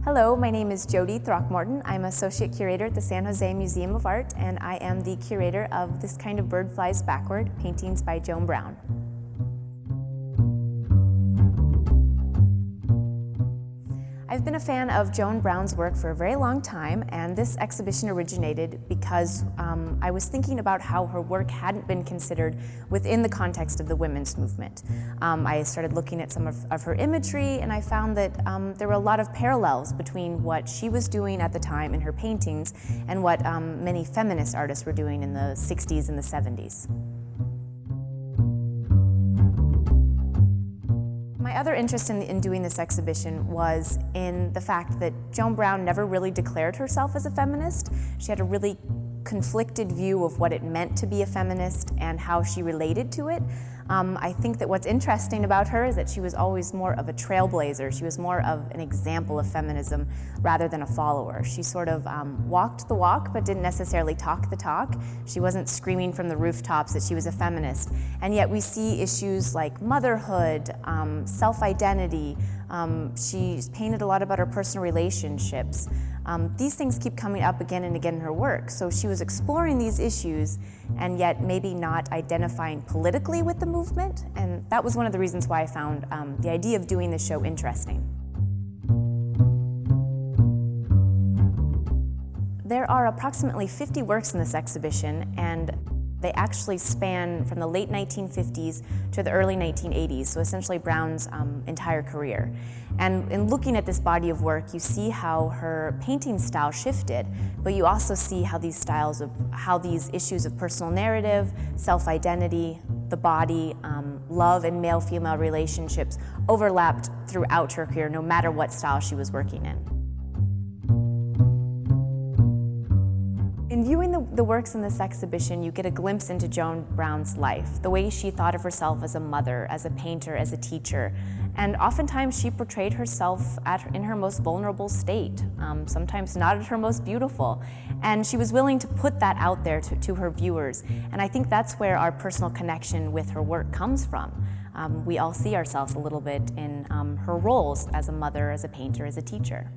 Hello, my name is Jodi Throckmorton. I'm Associate Curator at the San Jose Museum of Art, and I am the curator of This Kind of Bird Flies Backward, paintings by Joan Brown. I've been a fan of Joan Brown's work for a very long time, and this exhibition originated because I was thinking about how her work hadn't been considered within the context of the women's movement. I started looking at some of her imagery, and I found that there were a lot of parallels between what she was doing at the time in her paintings and what many feminist artists were doing in the 60s and the 70s. My other interest in doing this exhibition was in the fact that Joan Brown never really declared herself as a feminist. She had a really conflicted view of what it meant to be a feminist and how she related to it. I think that what's interesting about her is that she was always more of a trailblazer. She was more of an example of feminism rather than a follower. She sort of walked the walk but didn't necessarily talk the talk. She wasn't screaming from the rooftops that she was a feminist. And yet we see issues like motherhood, self-identity. She's painted a lot about her personal relationships. These things keep coming up again and again in her work. So she was exploring these issues and yet maybe not identifying politically with the movement. And that was one of the reasons why I found the idea of doing this show interesting. There are approximately 50 works in this exhibition, and they actually span from the late 1950s to the early 1980s, so essentially Brown's entire career. And in looking at this body of work, you see how her painting style shifted, but you also see how these issues of personal narrative, self-identity, the body, love and male-female relationships overlapped throughout her career, no matter what style she was working in. In viewing the works in this exhibition, you get a glimpse into Joan Brown's life, the way she thought of herself as a mother, as a painter, as a teacher. And oftentimes she portrayed herself in her most vulnerable state, sometimes not at her most beautiful. And she was willing to put that out there to her viewers. And I think that's where our personal connection with her work comes from. We all see ourselves a little bit in her roles as a mother, as a painter, as a teacher.